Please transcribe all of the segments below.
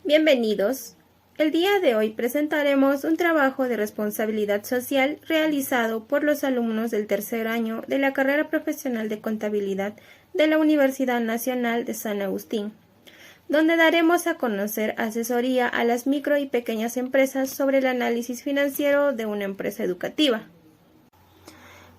Bienvenidos. El día de hoy presentaremos un trabajo de responsabilidad social realizado por los alumnos del tercer año de la carrera profesional de contabilidad de la Universidad Nacional de San Agustín, donde daremos a conocer asesoría a las micro y pequeñas empresas sobre el análisis financiero de una empresa educativa.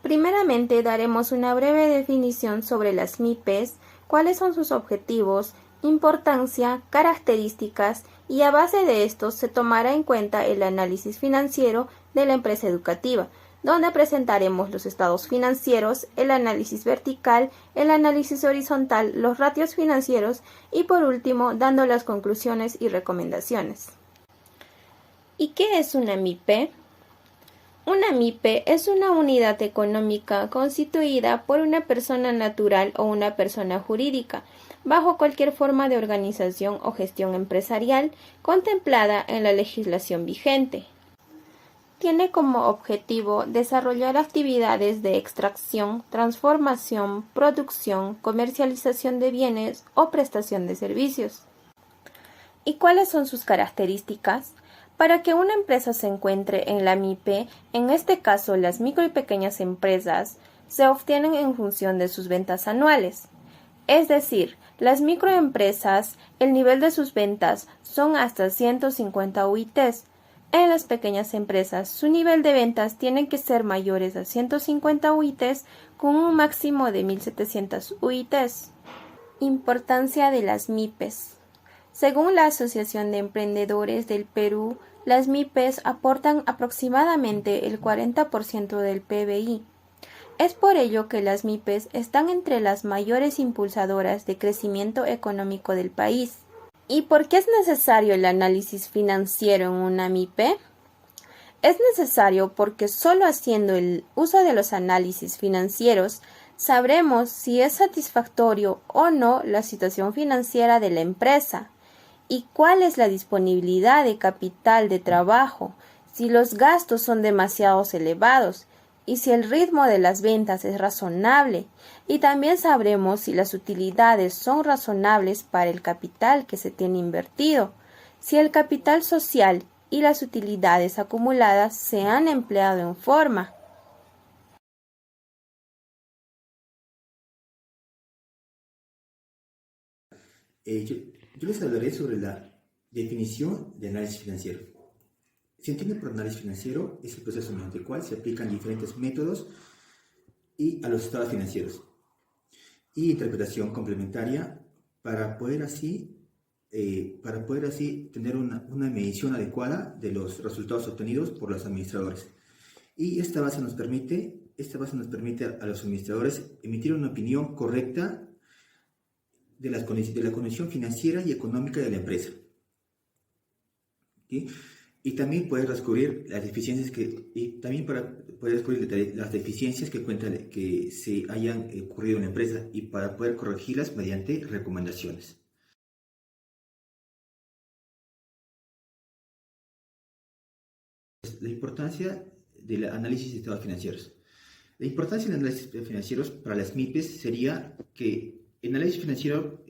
Primeramente daremos una breve definición sobre las MIPES, cuáles son sus objetivos, importancia, características, y a base de esto se tomará en cuenta el análisis financiero de la empresa educativa, donde presentaremos los estados financieros, el análisis vertical, el análisis horizontal, los ratios financieros y por último dando las conclusiones y recomendaciones. ¿Y qué es una MIPE? Una MIPE es una unidad económica constituida por una persona natural o una persona jurídica, bajo cualquier forma de organización o gestión empresarial contemplada en la legislación vigente. Tiene como objetivo desarrollar actividades de extracción, transformación, producción, comercialización de bienes o prestación de servicios. ¿Y cuáles son sus características? Para que una empresa se encuentre en la MIPE, en este caso las micro y pequeñas empresas, se obtienen en función de sus ventas anuales. Es decir, las microempresas, el nivel de sus ventas son hasta 150 UITs. En las pequeñas empresas, su nivel de ventas tiene que ser mayores a 150 UITs con un máximo de 1.700 UITs. Importancia de las MIPES. Según la Asociación de Emprendedores del Perú, las MIPES aportan aproximadamente el 40% del PBI. Es por ello que las MIPES están entre las mayores impulsadoras de crecimiento económico del país. ¿Y por qué es necesario el análisis financiero en una MIPE? Es necesario porque solo haciendo el uso de los análisis financieros sabremos si es satisfactorio o no la situación financiera de la empresa y cuál es la disponibilidad de capital de trabajo, si los gastos son demasiado elevados y si el ritmo de las ventas es razonable, y también sabremos si las utilidades son razonables para el capital que se tiene invertido, si el capital social y las utilidades acumuladas se han empleado en forma. Yo les hablaré sobre la definición de análisis financiero. Se entiende por análisis financiero es el proceso mediante el cual se aplican diferentes métodos a los estados financieros y interpretación complementaria para poder así tener una medición adecuada de los resultados obtenidos por los administradores. Y esta base nos permite a los administradores emitir una opinión correcta de la condición financiera y económica de la empresa. ¿Sí? Y también poder descubrir las deficiencias que se hayan ocurrido en la empresa y para poder corregirlas mediante recomendaciones. La importancia del análisis de estados financieros. La importancia del análisis financieros para las MIPES sería que el análisis financiero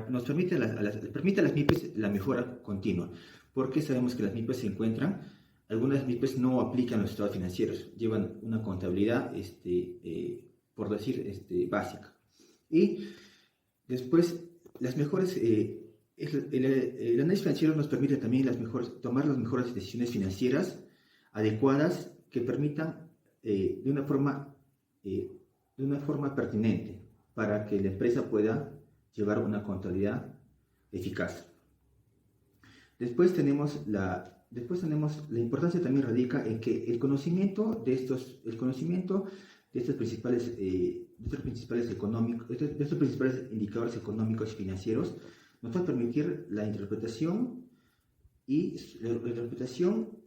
nos permite permite a las MIPES la mejora continua, porque sabemos que las MIPES algunas MIPES no aplican los estados financieros, llevan una contabilidad, básica. Y después, el análisis financiero nos permite también tomar las mejores decisiones financieras adecuadas que permitan de una forma pertinente para que la empresa pueda llevar una contabilidad eficaz. Después tenemos la importancia también radica en que el conocimiento de estos principales indicadores económicos y financieros nos va a permitir la interpretación y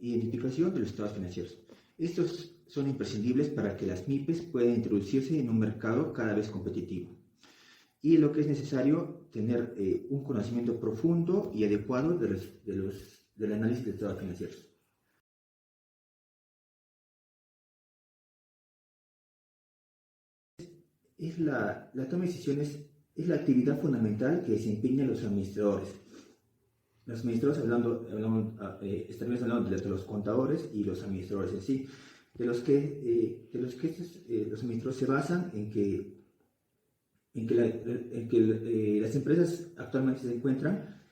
identificación de los estados financieros. Estos son imprescindibles para que las MIPES puedan introducirse en un mercado cada vez competitivo. Y lo que es necesario tener un conocimiento profundo y adecuado del análisis de estados financieros. La toma de decisiones es la actividad fundamental que desempeñan los administradores Los administradores estaremos hablando de los contadores y los administradores en sí, de los que los administradores se basan en que las empresas actualmente se encuentran,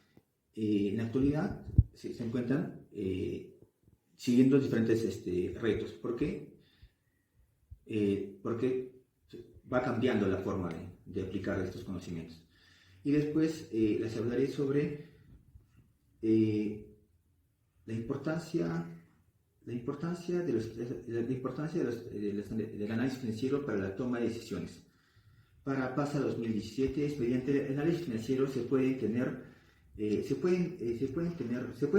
en la actualidad, se encuentran siguiendo diferentes retos. ¿Por qué? Porque va cambiando la forma de aplicar estos conocimientos. Y después les hablaré sobre la importancia del análisis financiero para la toma de decisiones. Para PASA 2017, mediante el análisis financiero se pueden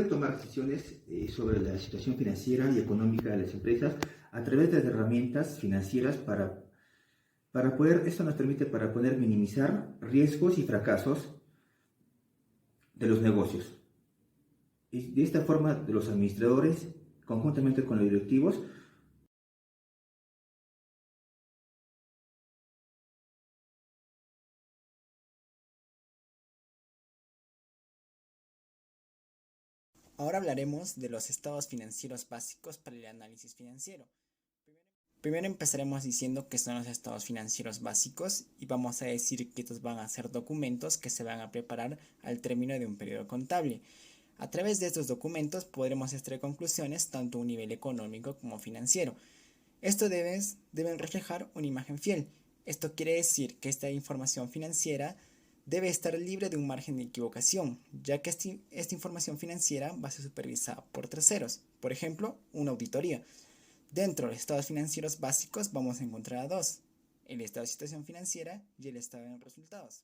tomar decisiones sobre la situación financiera y económica de las empresas a través de las herramientas financieras esto nos permite para poder minimizar riesgos y fracasos de los negocios. Y de esta forma, los administradores, conjuntamente con los directivos, Ahora hablaremos de los estados financieros básicos para el análisis financiero. Primero empezaremos diciendo qué son los estados financieros básicos y vamos a decir que estos van a ser documentos que se van a preparar al término de un periodo contable. A través de estos documentos podremos extraer conclusiones tanto a un nivel económico como financiero. Estos deben reflejar una imagen fiel. Esto quiere decir que esta información financiera debe estar libre de un margen de equivocación, ya que esta información financiera va a ser supervisada por terceros, por ejemplo, una auditoría. Dentro de los estados financieros básicos vamos a encontrar a dos: el estado de situación financiera y el estado de resultados.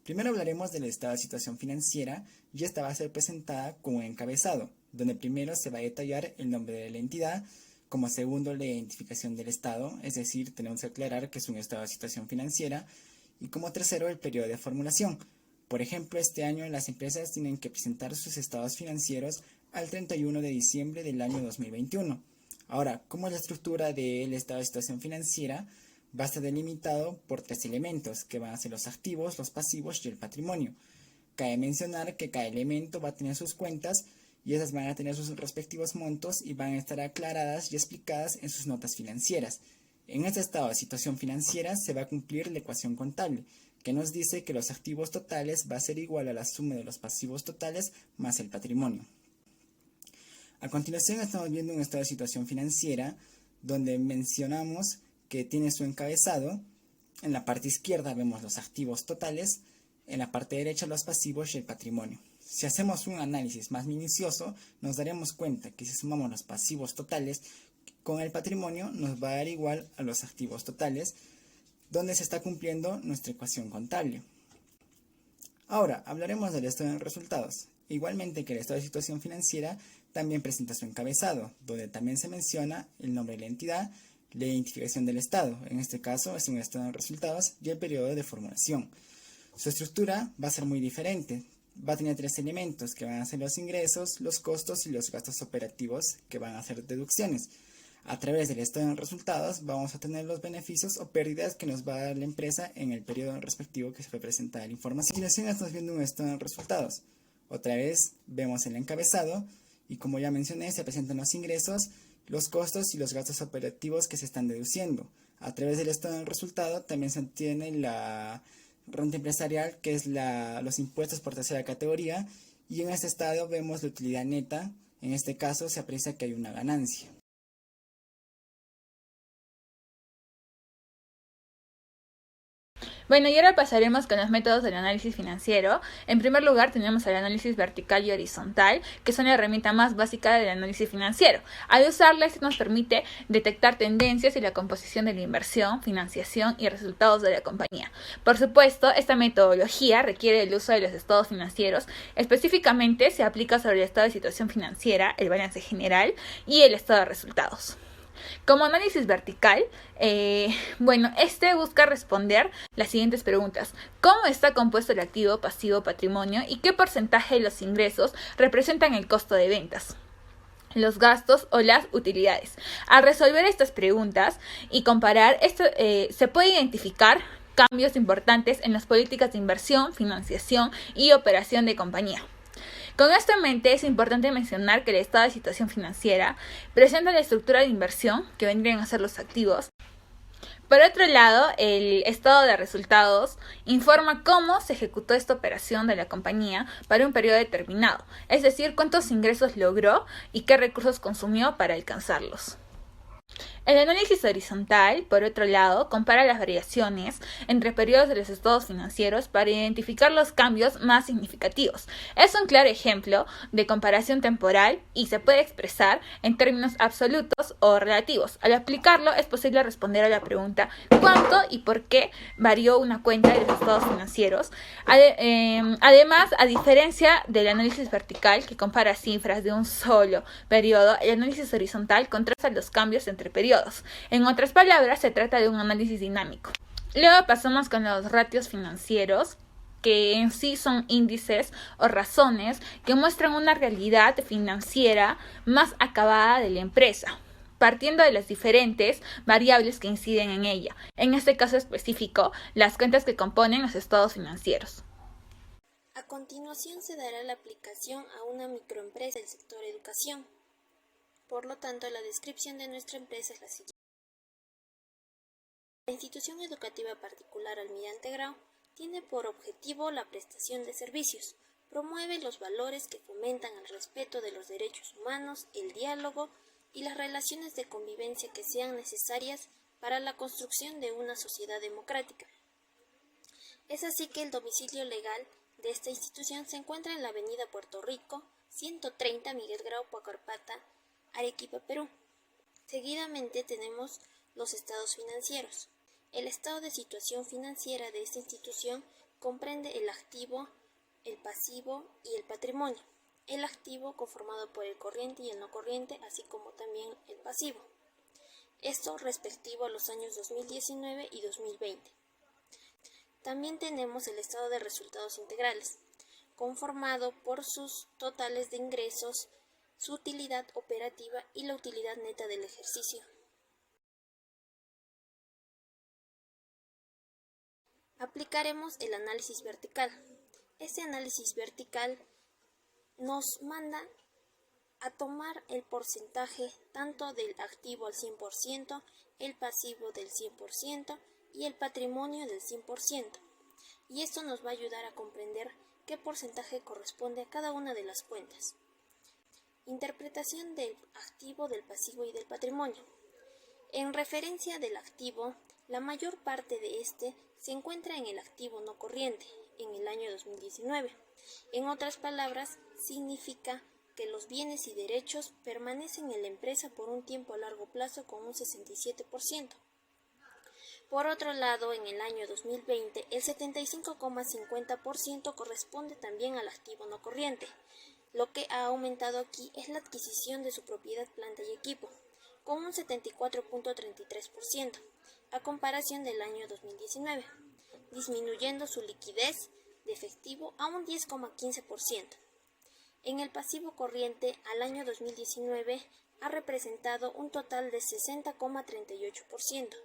Primero hablaremos del estado de situación financiera y esta va a ser presentada con un encabezado, donde primero se va a detallar el nombre de la entidad, como segundo la identificación del estado, es decir, tenemos que aclarar que es un estado de situación financiera, y como tercero el periodo de formulación. Por ejemplo, este año las empresas tienen que presentar sus estados financieros al 31 de diciembre del año 2021. Ahora, ¿cómo es la estructura del estado de situación financiera? Va a estar delimitado por tres elementos, que van a ser los activos, los pasivos y el patrimonio. Cabe mencionar que cada elemento va a tener sus cuentas y esas van a tener sus respectivos montos y van a estar aclaradas y explicadas en sus notas financieras. En este estado de situación financiera se va a cumplir la ecuación contable, que nos dice que los activos totales va a ser igual a la suma de los pasivos totales más el patrimonio. A continuación estamos viendo un estado de situación financiera donde mencionamos que tiene su encabezado. En la parte izquierda vemos los activos totales, en la parte derecha los pasivos y el patrimonio. Si hacemos un análisis más minucioso, nos daremos cuenta que si sumamos los pasivos totales con el patrimonio nos va a dar igual a los activos totales, donde se está cumpliendo nuestra ecuación contable. Ahora hablaremos del estado de resultados. Igualmente que el estado de situación financiera también presenta su encabezado, donde también se menciona el nombre de la entidad, la identificación del estado, en este caso es un estado de resultados, y el periodo de formulación. Su estructura va a ser muy diferente. Va a tener tres elementos que van a ser los ingresos, los costos y los gastos operativos que van a ser deducciones. A través del estado de resultados vamos a tener los beneficios o pérdidas que nos va a dar la empresa en el periodo respectivo que se fue presentada la información. A continuación estamos viendo un estado de resultados. Otra vez vemos el encabezado y como ya mencioné se presentan los ingresos, los costos y los gastos operativos que se están deduciendo. A través del estado de resultado también se obtiene la renta empresarial, que es los impuestos por tercera categoría, y en este estado vemos la utilidad neta. En este caso se aprecia que hay una ganancia. Bueno, y ahora pasaremos con los métodos del análisis financiero. En primer lugar tenemos el análisis vertical y horizontal, que son la herramienta más básica del análisis financiero. Al usarla, esto nos permite detectar tendencias y la composición de la inversión, financiación y resultados de la compañía. Por supuesto, esta metodología requiere el uso de los estados financieros. Específicamente se aplica sobre el estado de situación financiera, el balance general y el estado de resultados. Como análisis vertical, este busca responder las siguientes preguntas. ¿Cómo está compuesto el activo, pasivo, patrimonio? ¿Y qué porcentaje de los ingresos representan el costo de ventas, los gastos o las utilidades? Al resolver estas preguntas y comparar, se puede identificar cambios importantes en las políticas de inversión, financiación y operación de compañía. Con esto en mente, es importante mencionar que el estado de situación financiera presenta la estructura de inversión, que vendrían a ser los activos. Por otro lado, el estado de resultados informa cómo se ejecutó esta operación de la compañía para un periodo determinado, es decir, cuántos ingresos logró y qué recursos consumió para alcanzarlos. El análisis horizontal, por otro lado, compara las variaciones entre periodos de los estados financieros para identificar los cambios más significativos. Es un claro ejemplo de comparación temporal y se puede expresar en términos absolutos o relativos. Al aplicarlo, es posible responder a la pregunta ¿cuánto y por qué varió una cuenta de los estados financieros? Además, a diferencia del análisis vertical, que compara cifras de un solo periodo, el análisis horizontal contrasta los cambios entre periodos. En otras palabras, se trata de un análisis dinámico. Luego pasamos con los ratios financieros, que en sí son índices o razones que muestran una realidad financiera más acabada de la empresa, partiendo de las diferentes variables que inciden en ella. En este caso específico, las cuentas que componen los estados financieros. A continuación se dará la aplicación a una microempresa del sector educación. Por lo tanto, la descripción de nuestra empresa es la siguiente. La institución educativa particular Almirante Grau tiene por objetivo la prestación de servicios, promueve los valores que fomentan el respeto de los derechos humanos, el diálogo y las relaciones de convivencia que sean necesarias para la construcción de una sociedad democrática. Es así que el domicilio legal de esta institución se encuentra en la avenida Puerto Rico, 130 Miguel Grau Pacarpata, Arequipa, Perú. Seguidamente tenemos los estados financieros. El estado de situación financiera de esta institución comprende el activo, el pasivo y el patrimonio. El activo conformado por el corriente y el no corriente, así como también el pasivo. Esto respectivo a los años 2019 y 2020. También tenemos el estado de resultados integrales, conformado por sus totales de ingresos, su utilidad operativa y la utilidad neta del ejercicio. Aplicaremos el análisis vertical. Este análisis vertical nos manda a tomar el porcentaje tanto del activo al 100%, el pasivo del 100% y el patrimonio del 100%. Y esto nos va a ayudar a comprender qué porcentaje corresponde a cada una de las cuentas. Interpretación del activo, del pasivo y del patrimonio. En referencia del activo, la mayor parte de este se encuentra en el activo no corriente, en el año 2019. En otras palabras, significa que los bienes y derechos permanecen en la empresa por un tiempo a largo plazo con un 67%. Por otro lado, en el año 2020, el 75,50% corresponde también al activo no corriente. Lo que ha aumentado aquí es la adquisición de su propiedad, planta y equipo, con un 74,33%, a comparación del año 2019, disminuyendo su liquidez de efectivo a un 10,15%. En el pasivo corriente, al año 2019, ha representado un total de 60,38%,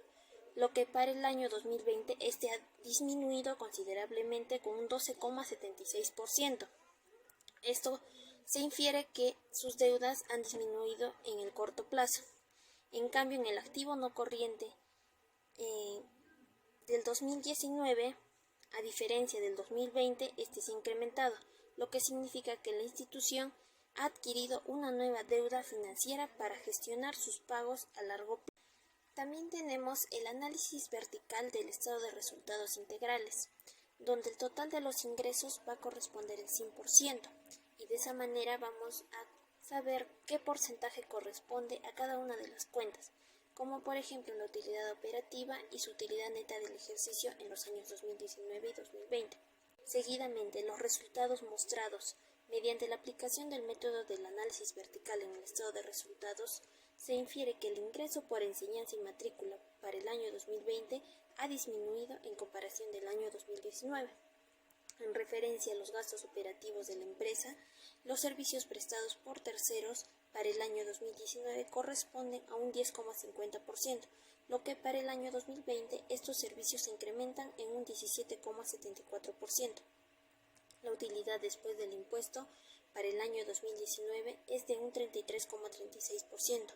lo que para el año 2020 este ha disminuido considerablemente con un 12,76%. Esto se infiere que sus deudas han disminuido en el corto plazo. En cambio, en el activo no corriente del 2019, a diferencia del 2020, este se ha incrementado, lo que significa que la institución ha adquirido una nueva deuda financiera para gestionar sus pagos a largo plazo. También tenemos el análisis vertical del estado de resultados integrales, donde el total de los ingresos va a corresponder al 100%, y de esa manera vamos a saber qué porcentaje corresponde a cada una de las cuentas, como por ejemplo la utilidad operativa y su utilidad neta del ejercicio en los años 2019 y 2020. Seguidamente, los resultados mostrados mediante la aplicación del método del análisis vertical en el estado de resultados, se infiere que el ingreso por enseñanza y matrícula para el año 2020 ha disminuido en comparación del año 2019. En referencia a los gastos operativos de la empresa, los servicios prestados por terceros para el año 2019 corresponden a un 10,50%, lo que para el año 2020 estos servicios se incrementan en un 17,74%. La utilidad después del impuesto para el año 2019 es de un 33,36%,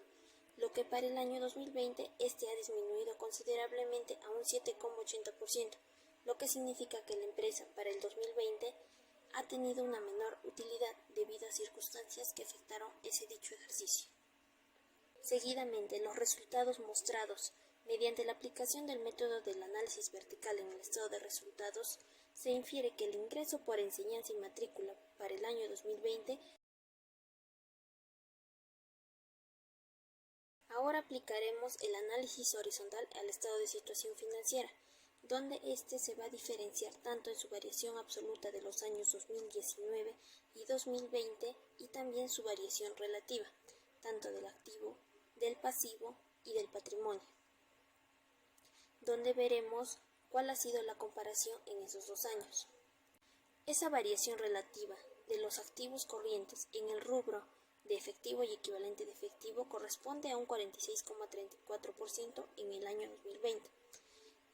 lo que para el año 2020 este ha disminuido considerablemente a un 7,80%, lo que significa que la empresa para el 2020 ha tenido una menor utilidad debido a circunstancias que afectaron ese dicho ejercicio. Seguidamente, los resultados mostrados mediante la aplicación del método del análisis vertical en el estado de resultados, se infiere que el ingreso por enseñanza y matrícula para el año 2020. Ahora aplicaremos el análisis horizontal al estado de situación financiera, donde éste se va a diferenciar tanto en su variación absoluta de los años 2019 y 2020 y también su variación relativa, tanto del activo, del pasivo y del patrimonio, donde veremos cuál ha sido la comparación en esos 2 años. Esa variación relativa de los activos corrientes en el rubro de efectivo y equivalente de efectivo corresponde a un 46,34% en el año 2020.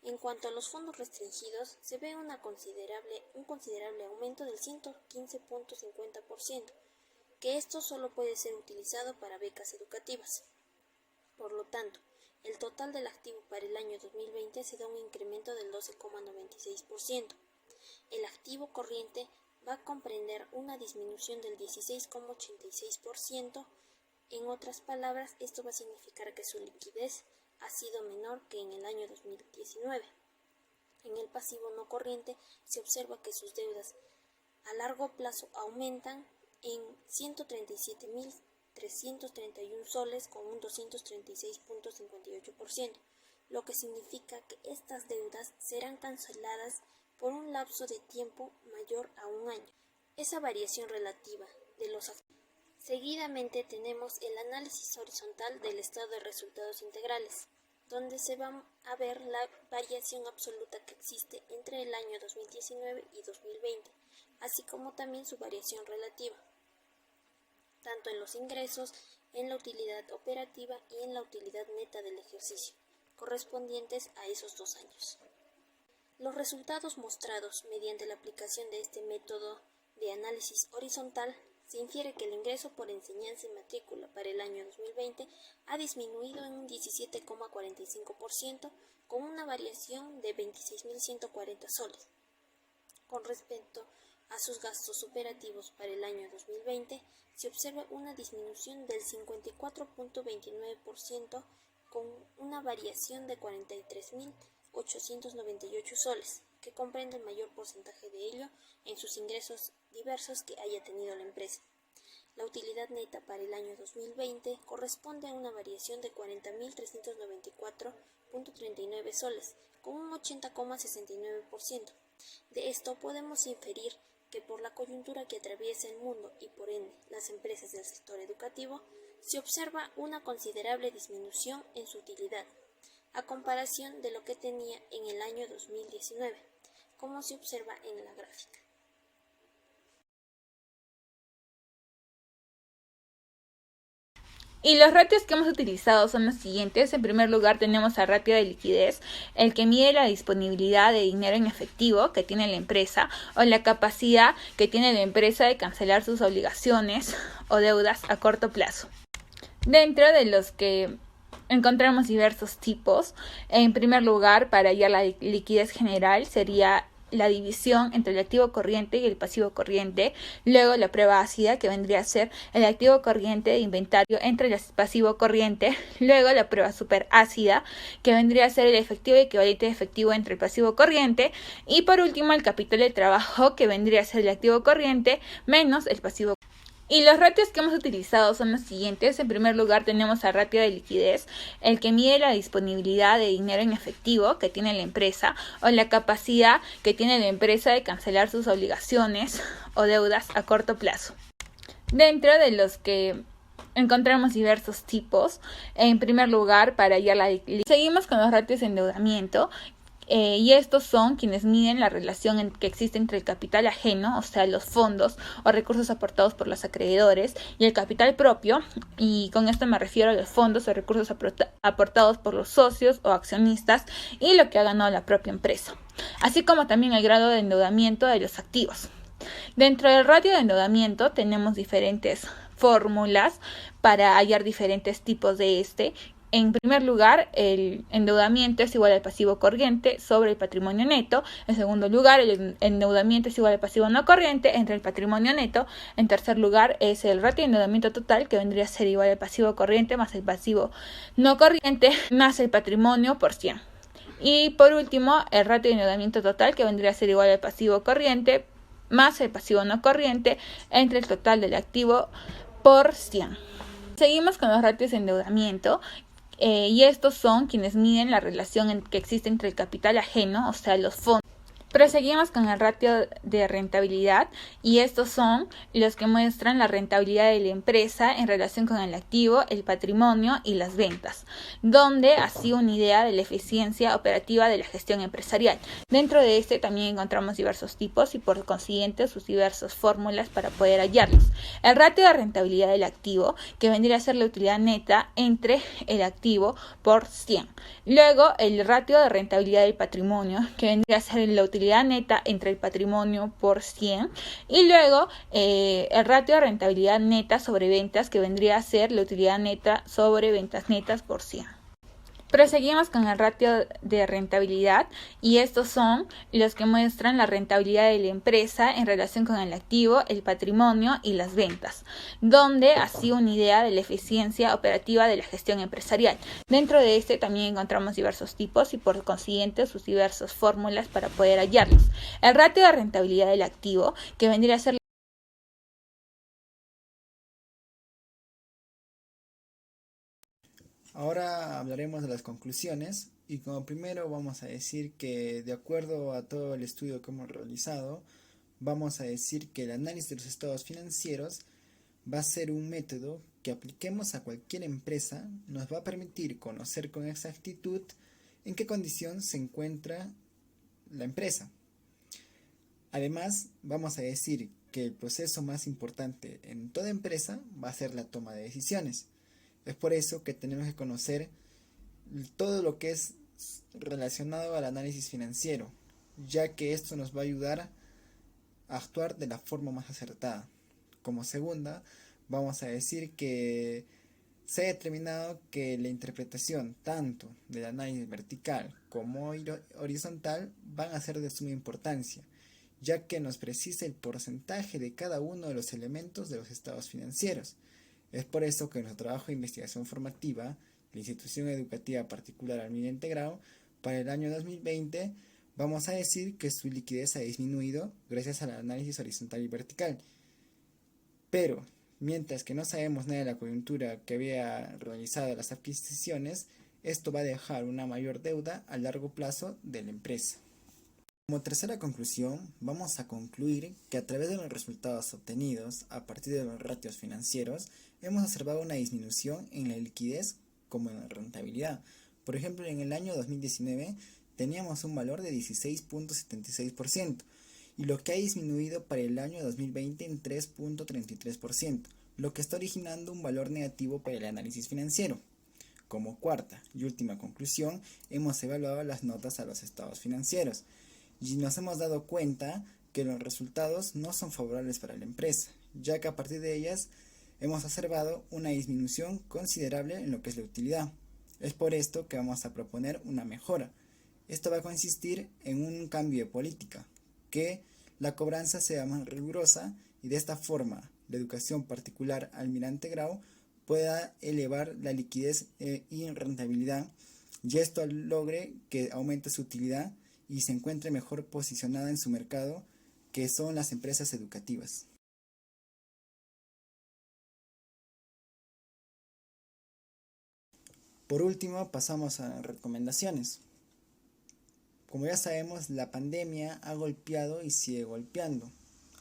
En cuanto a los fondos restringidos, se ve un considerable aumento del 115,50%, que esto solo puede ser utilizado para becas educativas. Por lo tanto, el total del activo para el año 2020 se da un incremento del 12,96%. El activo corriente va a comprender una disminución del 16,86%. En otras palabras, esto va a significar que su liquidez ha sido menor que en el año 2019. En el pasivo no corriente se observa que sus deudas a largo plazo aumentan en 137.331 soles con un 236,58%, lo que significa que estas deudas serán canceladas por un lapso de tiempo mayor a un año. Esa variación relativa de los activos. Seguidamente tenemos el análisis horizontal del estado de resultados integrales, donde se va a ver la variación absoluta que existe entre el año 2019 y 2020, así como también su variación relativa, tanto en los ingresos, en la utilidad operativa y en la utilidad neta del ejercicio, correspondientes a esos 2 años. Los resultados mostrados mediante la aplicación de este método de análisis horizontal, se infiere que el ingreso por enseñanza y matrícula para el año 2020 ha disminuido en un 17,45%, con una variación de 26.140 soles. Con respecto a sus gastos operativos para el año 2020, se observa una disminución del 54,29%, con una variación de 43.898 soles, que comprende el mayor porcentaje de ello en sus ingresos diversos que haya tenido la empresa. La utilidad neta para el año 2020 corresponde a una variación de 40.394,39 soles, con un 80,69%. De esto podemos inferir que por la coyuntura que atraviesa el mundo y por ende las empresas del sector educativo, se observa una considerable disminución en su utilidad, a comparación de lo que tenía en el año 2019, como se observa en la gráfica. Y los ratios que hemos utilizado son los siguientes. En primer lugar tenemos el ratio de liquidez, el que mide la disponibilidad de dinero en efectivo que tiene la empresa o la capacidad que tiene la empresa de cancelar sus obligaciones o deudas a corto plazo. Dentro de los que encontramos diversos tipos, en primer lugar, para hallar la liquidez general sería la división entre el activo corriente y el pasivo corriente, luego la prueba ácida, que vendría a ser el activo corriente de inventario entre el pasivo corriente, luego la prueba super ácida, que vendría a ser el efectivo equivalente de efectivo entre el pasivo corriente, y por último el capital de trabajo, que vendría a ser el activo corriente menos el pasivo. Y los ratios que hemos utilizado son los siguientes. En primer lugar tenemos el ratio de liquidez, el que mide la disponibilidad de dinero en efectivo que tiene la empresa o la capacidad que tiene la empresa de cancelar sus obligaciones o deudas a corto plazo. Dentro de los que encontramos diversos tipos, en primer lugar, para hallar la liquidez, seguimos con los ratios de endeudamiento. Y estos son quienes miden la relación que existe entre el capital ajeno, o sea, los fondos o recursos aportados por los acreedores, y el capital propio, y con esto me refiero a los fondos o recursos aportados por los socios o accionistas y lo que ha ganado la propia empresa, así como también el grado de endeudamiento de los activos. Dentro del ratio de endeudamiento tenemos diferentes fórmulas para hallar diferentes tipos de este. En primer lugar, el endeudamiento es igual al pasivo corriente sobre el patrimonio neto. En segundo lugar, el endeudamiento es igual al pasivo no corriente entre el patrimonio neto. En tercer lugar, es el ratio de endeudamiento total, que vendría a ser igual al pasivo corriente más el pasivo no corriente más el patrimonio por 100. Y por último, el ratio de endeudamiento total, que vendría a ser igual al pasivo corriente más el pasivo no corriente entre el total del activo por 100. Seguimos con los ratios de endeudamiento. Y estos son quienes miden la relación que existe entre el capital ajeno, o sea, los fondos. Proseguimos con el ratio de rentabilidad y estos son los que muestran la rentabilidad de la empresa en relación con el activo, el patrimonio y las ventas, donde así una idea de la eficiencia operativa de la gestión empresarial. Dentro de este también encontramos diversos tipos y por consiguiente sus diversas fórmulas para poder hallarlos. El ratio de rentabilidad del activo, que vendría a ser la utilidad neta entre el activo por 100. Luego el ratio de rentabilidad del patrimonio, que vendría a ser la utilidad neta entre el patrimonio por 100, y luego el ratio de rentabilidad neta sobre ventas, que vendría a ser la utilidad neta sobre ventas netas por 100. Proseguimos con el ratio de rentabilidad y estos son los que muestran la rentabilidad de la empresa en relación con el activo, el patrimonio y las ventas, donde así una idea de la eficiencia operativa de la gestión empresarial. Dentro de este también encontramos diversos tipos y por consiguiente sus diversas fórmulas para poder hallarlos. El ratio de rentabilidad del activo, que vendría a ser Ahora hablaremos de las conclusiones y como primero vamos a decir que de acuerdo a todo el estudio que hemos realizado, vamos a decir que el análisis de los estados financieros va a ser un método que apliquemos a cualquier empresa, nos va a permitir conocer con exactitud en qué condición se encuentra la empresa. Además, vamos a decir que el proceso más importante en toda empresa va a ser la toma de decisiones. Es por eso que tenemos que conocer todo lo que es relacionado al análisis financiero, ya que esto nos va a ayudar a actuar de la forma más acertada. Como segunda, vamos a decir que se ha determinado que la interpretación tanto del análisis vertical como horizontal van a ser de suma importancia, ya que nos precisa el porcentaje de cada uno de los elementos de los estados financieros. Es por eso que en nuestro trabajo de investigación formativa, la institución educativa particular Almirante Grau, para el año 2020, vamos a decir que su liquidez ha disminuido gracias al análisis horizontal y vertical. Pero, mientras que no sabemos nada de la coyuntura que había realizado las adquisiciones, esto va a dejar una mayor deuda a largo plazo de la empresa. Como tercera conclusión, vamos a concluir que a través de los resultados obtenidos a partir de los ratios financieros, hemos observado una disminución en la liquidez como en la rentabilidad. Por ejemplo, en el año 2019 teníamos un valor de 16.76% y lo que ha disminuido para el año 2020 en 3.33%, lo que está originando un valor negativo para el análisis financiero. Como cuarta y última conclusión, hemos evaluado las notas a los estados financieros y nos hemos dado cuenta que los resultados no son favorables para la empresa, ya que a partir de ellas hemos observado una disminución considerable en lo que es la utilidad. Es por esto que vamos a proponer una mejora. Esto va a consistir en un cambio de política, que la cobranza sea más rigurosa y de esta forma la educación particular Almirante Grau pueda elevar la liquidez y rentabilidad y esto logre que aumente su utilidad y se encuentre mejor posicionada en su mercado, que son las empresas educativas. Por último, pasamos a recomendaciones. Como ya sabemos, la pandemia ha golpeado y sigue golpeando.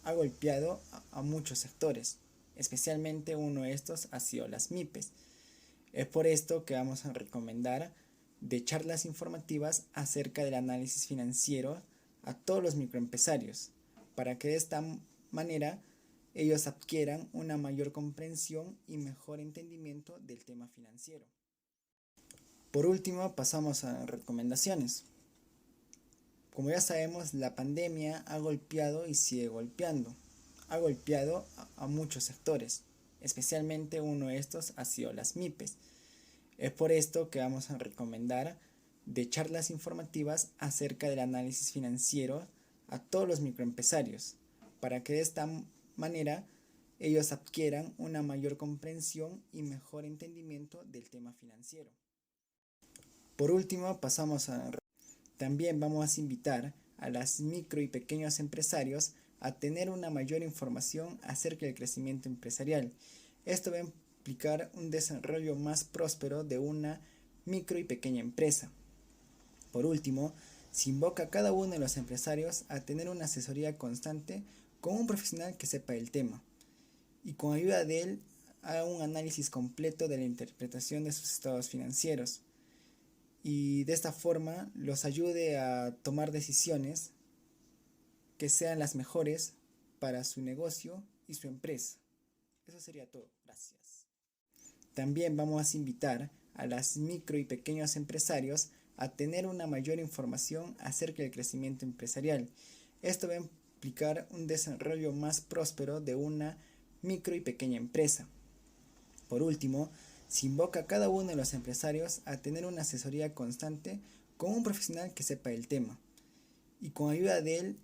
Ha golpeado a muchos sectores, especialmente uno de estos ha sido las MIPES. Es por esto que vamos a recomendar de charlas informativas acerca del análisis financiero a todos los microempresarios, para que de esta manera ellos adquieran una mayor comprensión y mejor entendimiento del tema financiero. Por último, pasamos a recomendaciones. Como ya sabemos, la pandemia ha golpeado y sigue golpeando. Ha golpeado a muchos sectores, especialmente uno de estos ha sido las MIPES. Es por esto que vamos a recomendar de charlas informativas acerca del análisis financiero a todos los microempresarios, para que de esta manera ellos adquieran una mayor comprensión y mejor entendimiento del tema financiero. Por último, también vamos a invitar a las micro y pequeños empresarios a tener una mayor información acerca del crecimiento empresarial. Esto va a implicar un desarrollo más próspero de una micro y pequeña empresa. Por último, se invoca a cada uno de los empresarios a tener una asesoría constante con un profesional que sepa el tema y con ayuda de él haga un análisis completo de la interpretación de sus estados financieros y de esta forma los ayude a tomar decisiones que sean las mejores para su negocio y su empresa. Eso sería todo. Gracias. También vamos a invitar a las micro y pequeños empresarios a tener una mayor información acerca del crecimiento empresarial. Esto va a implicar un desarrollo más próspero de una micro y pequeña empresa. Por último, se invoca a cada uno de los empresarios a tener una asesoría constante con un profesional que sepa el tema y con ayuda de él